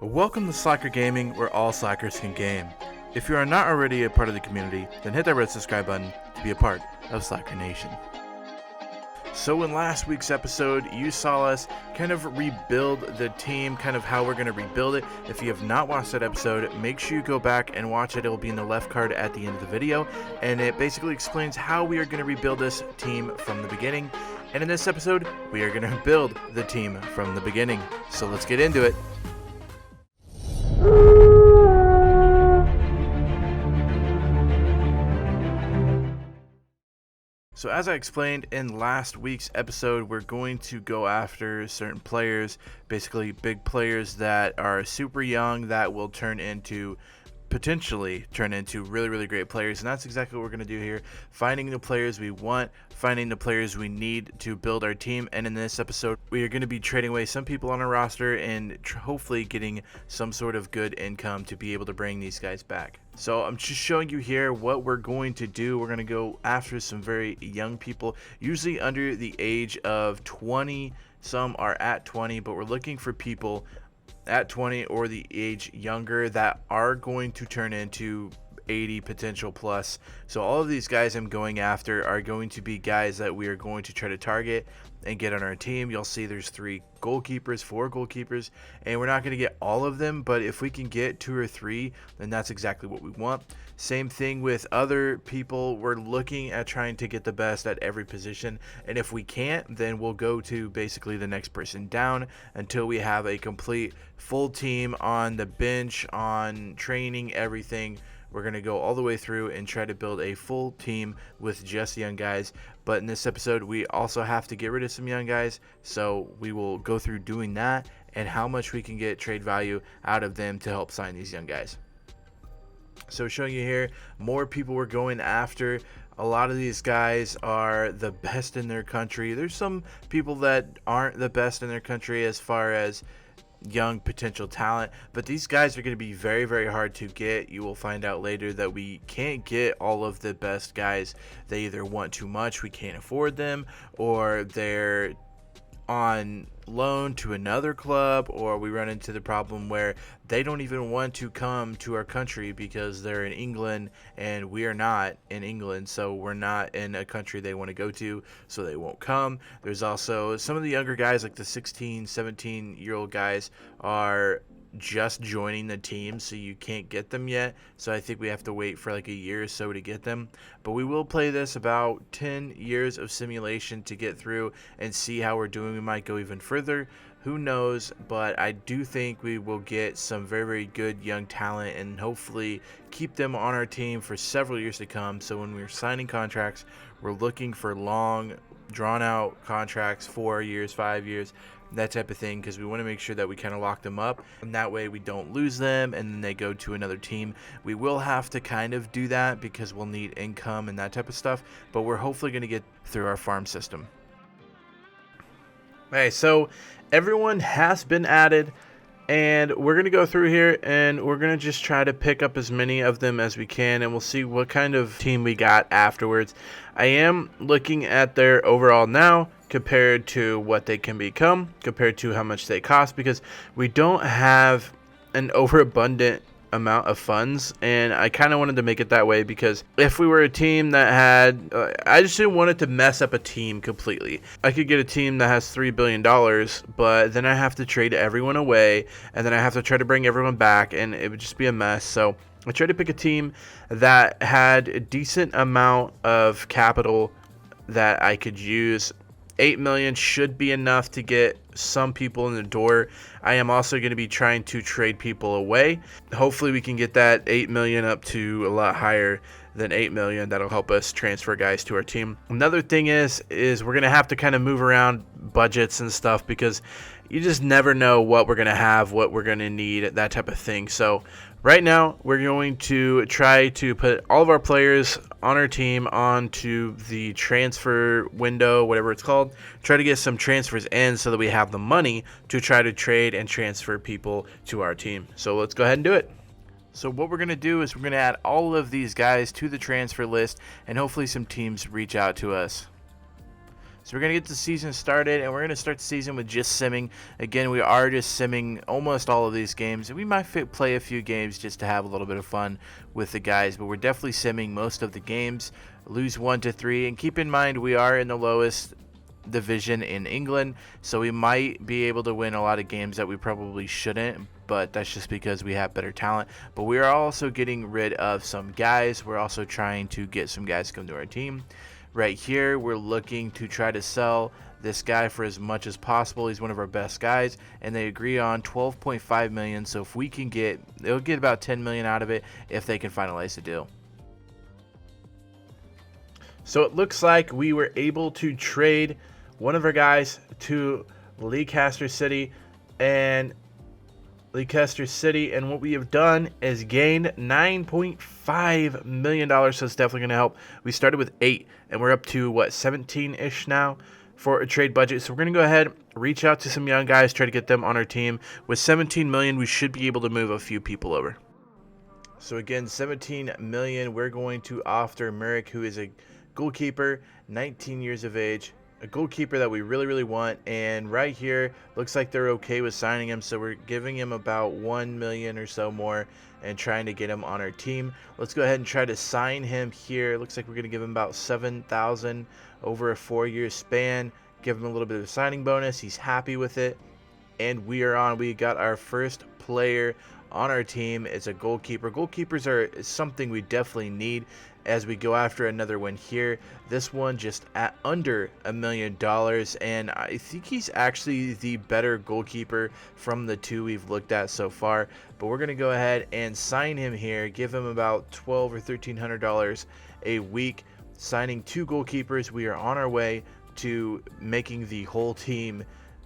Welcome to Slacker Gaming, where all slackers can game. If you are not already a part of the community, then hit that red subscribe button to be a part of Slacker Nation. So in last week's episode, you saw us kind of rebuild the team, kind of how we're going to rebuild it. If you have not watched that episode, make sure you go back and watch it. It will be in the left card at the end of the video, and it basically explains how we are going to rebuild this team from the beginning. And in this episode, we are going to build the team from the beginning. So let's get into it. So as I explained in last week's episode, we're going to go after certain players, basically big players that are super young that will potentially turn into really great players, and that's exactly what we're going to do here. Finding the players we want, finding the players we need to build our team, and in this episode we are going to be trading away some people on our roster and hopefully getting some sort of good income to be able to bring these guys back. So I'm just showing you here what we're going to do. We're going to go after some very young people, usually under the age of 20. Some are at 20, but we're looking for people at 20 or the age younger that are going to turn into 80 potential plus. So all of these guys I'm going after are going to be guys that we are going to try to target and get on our team. You'll see there's 4 goalkeepers, and we're not going to get all of them, but if we can get 2 or 3, then that's exactly what we want. Same thing with other people. We're looking at trying to get the best at every position, and if we can't, then we'll go to basically the next person down until we have a complete full team on the bench, on training, everything. We're going to go all the way through and try to build a full team with just young guys. But in this episode, we also have to get rid of some young guys. So we will go through doing that and how much we can get trade value out of them to help sign these young guys. So showing you here, more people we're going after. A lot of these guys are the best in their country. There's some people that aren't the best in their country as far as young potential talent, but these guys are going to be very hard to get. You will find out later that we can't get all of the best guys. They either want too much, we can't afford them, or they're on loan to another club, or we run into the problem where they don't even want to come to our country because they're in England and we are not in England, so we're not in a country they want to go to, so they won't come. There's also some of the younger guys, like the 16-17-year-old guys, are just joining the team, so you can't get them yet. So I think we have to wait for like a year or so to get them, but we will play this about 10 years of simulation to get through and see how we're doing. We might go even further, who knows, but I do think we will get some very good young talent and hopefully keep them on our team for several years to come. So when we're signing contracts, we're looking for long drawn out contracts, 4 years, 5 years, that type of thing, because we want to make sure that we kind of lock them up, and that way we don't lose them and then they go to another team. We will have to kind of do that because we'll need income and that type of stuff, but we're hopefully going to get through our farm system. Okay, so everyone has been added, and we're going to go through here and we're going to just try to pick up as many of them as we can, and we'll see what kind of team we got afterwards. I am looking at their overall now compared to what they can become, compared to how much they cost, because we don't have an overabundant amount of funds, and I kind of wanted to make it that way because if we were a team that had I just didn't want it to mess up a team completely. I could get a team that has $3 billion, but then I have to trade everyone away, and then I have to try to bring everyone back, and it would just be a mess. So I tried to pick a team that had a decent amount of capital that I could use. 8 million should be enough to get some people in the door. I am also going to be trying to trade people away. Hopefully we can get that 8 million up to a lot higher than 8 million. That'll help us transfer guys to our team. Another thing is we're going to have to kind of move around budgets and stuff because you just never know what we're going to have, what we're going to need, that type of thing. So right now, we're going to try to put all of our players on our team onto the transfer window, whatever it's called. Try to get some transfers in so that we have the money to try to trade and transfer people to our team. So let's go ahead and do it. So what we're going to do is we're going to add all of these guys to the transfer list, and hopefully some teams reach out to us. So we're going to get the season started, and we're going to start the season with just simming. Again, we are just simming almost all of these games, and we might play a few games just to have a little bit of fun with the guys, but we're definitely simming most of the games. Lose 1 to 3, and keep in mind we are in the lowest division in England, so we might be able to win a lot of games that we probably shouldn't, but that's just because we have better talent. But we are also getting rid of some guys. We're also trying to get some guys to come to our team. Right here, we're looking to try to sell this guy for as much as possible. He's one of our best guys, and they agree on 12.5 million. So if we can they'll get about 10 million out of it if they can finalize the deal. So it looks like we were able to trade one of our guys to Leicester City, and what we have done is gained $9.5 million, so it's definitely going to help. We started with 8, and we're up to, 17-ish now for a trade budget. So we're going to go ahead, reach out to some young guys, try to get them on our team. With 17 million, we should be able to move a few people over. So again, 17 million, we're going to offer Merrick, who is a goalkeeper, 19 years of age, a goalkeeper that we really want, and right here looks like they're okay with signing him, so we're giving him about 1 million or so more and trying to get him on our team. Let's go ahead and try to sign him here. Looks like we're going to give him about 7,000 over a 4-year span, give him a little bit of a signing bonus. He's happy with it, and we got our first player on our team. It's a goalkeeper. Goalkeepers are something we definitely need as we go after another one here. This one just at under $1 million, and I think he's actually the better goalkeeper from the two we've looked at so far. But we're gonna go ahead and sign him here, give him about $1,200 or $1,300 a week. Signing 2 goalkeepers, we are on our way to making the whole team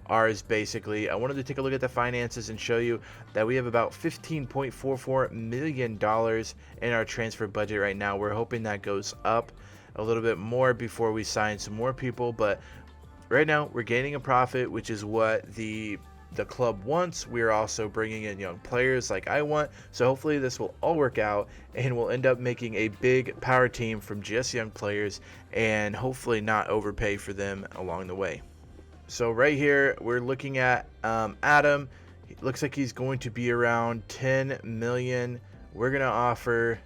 ours. Basically, I wanted to take a look at the finances and show you that we have about $15.44 million in our transfer budget right now. We're hoping that goes up a little bit more before we sign some more people, but right now we're gaining a profit, which is what the club wants. We're also bringing in young players like I want, so hopefully this will all work out and we'll end up making a big power team from just young players and hopefully not overpay for them along the way. So right here, we're looking at Adam. It looks like he's going to be around 10 million. We're going to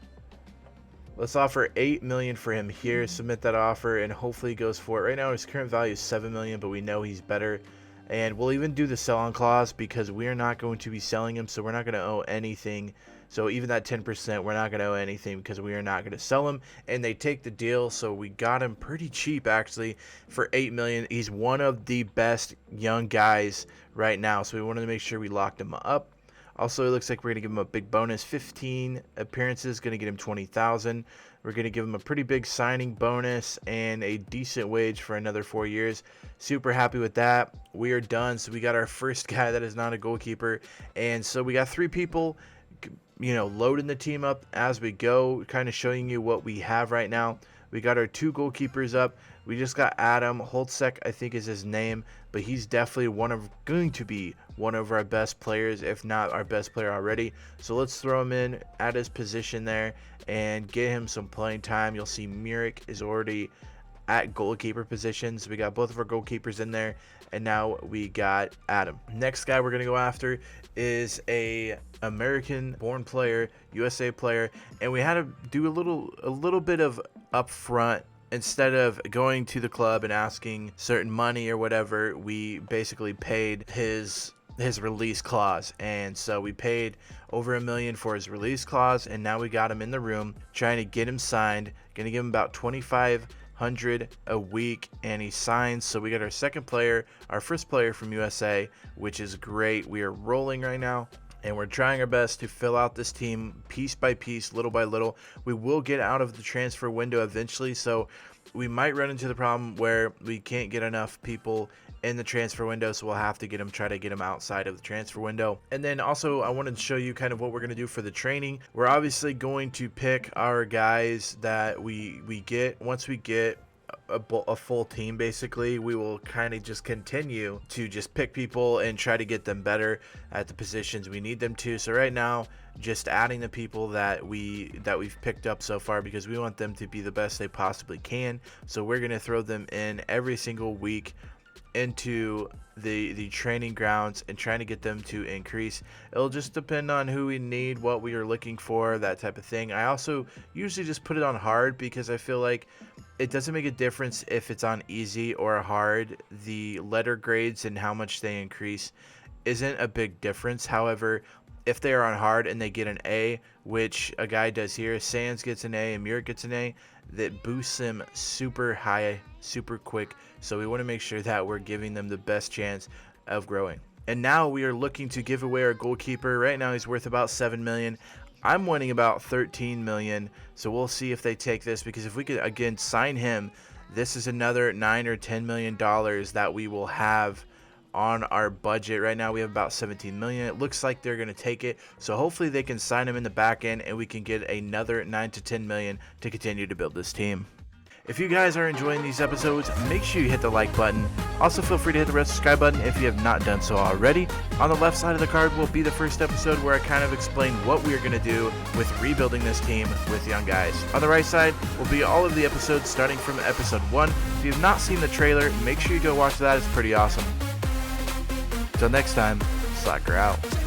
let's offer 8 million for him here. Submit that offer, and hopefully he goes for it. Right now, his current value is 7 million, but we know he's better. And we'll even do the sell-on clause because we are not going to be selling him, so we're not going to owe anything. So even that 10%, we're not going to owe anything because we are not going to sell him. And they take the deal, so we got him pretty cheap, actually, for 8 million. He's one of the best young guys right now, so we wanted to make sure we locked him up. Also, it looks like we're going to give him a big bonus. 15 appearances, going to get him 20,000. We're going to give him a pretty big signing bonus and a decent wage for another 4 years. Super happy with that. We are done. So we got our first guy that is not a goalkeeper. And so we got 3 people, loading the team up as we go, kind of showing you what we have right now. We got our 2 goalkeepers up. We just got Adam Holtzek, I think is his name, but he's definitely going to be one of our best players, if not our best player already. So let's throw him in at his position there and get him some playing time. You'll see Murik is already at goalkeeper positions. We got both of our goalkeepers in there, and now we got Adam. Next guy we're going to go after is a American born player, USA player, and we had to do a little bit of upfront. Instead of going to the club and asking certain money or whatever, we basically paid his release clause, and so we paid over $1 million for his release clause, and now we got him in the room trying to get him signed. Gonna give him about 2,500 a week, and he signs. So we got our second player, our first player from USA, which is great. We are rolling right now, and we're trying our best to fill out this team piece by piece, little by little. We will get out of the transfer window eventually, so we might run into the problem where we can't get enough people in the transfer window, so we'll have to try to get them outside of the transfer window. And then also I wanted to show you kind of what we're going to do for the training. We're obviously going to pick our guys that we get once we get a full team. Basically, we will kind of just continue to just pick people and try to get them better at the positions we need them to. So right now, just adding the people that we've picked up so far, because we want them to be the best they possibly can. So we're going to throw them in every single week into the training grounds and trying to get them to increase. It'll just depend on who we need, what we are looking for, that type of thing. I also usually just put it on hard because I feel like it doesn't make a difference if it's on easy or hard. The letter grades and how much they increase isn't a big difference. However, if they are on hard and they get an A, which a guy does here, Sands gets an A and Muir gets an A, that boosts them super high, super quick. So we want to make sure that we're giving them the best chance of growing. And now we are looking to give away our goalkeeper. Right now he's worth about 7 million. I'm winning about 13 million. So we'll see if they take this, because if we could again sign him, this is another 9 or 10 million dollars that we will have on our budget. Right now we have about 17 million. It looks like they're going to take it, so hopefully they can sign him in the back end and we can get another 9 to 10 million to continue to build this team. If you guys are enjoying these episodes, make sure you hit the like button. Also feel free to hit the red subscribe button if you have not done so already. On the left side of the card will be the first episode where I kind of explain what we are going to do with rebuilding this team with young guys. On the right side will be all of the episodes starting from episode 1. If you have not seen the trailer, make sure you go watch that. It's pretty awesome. Until next time, Slacker out.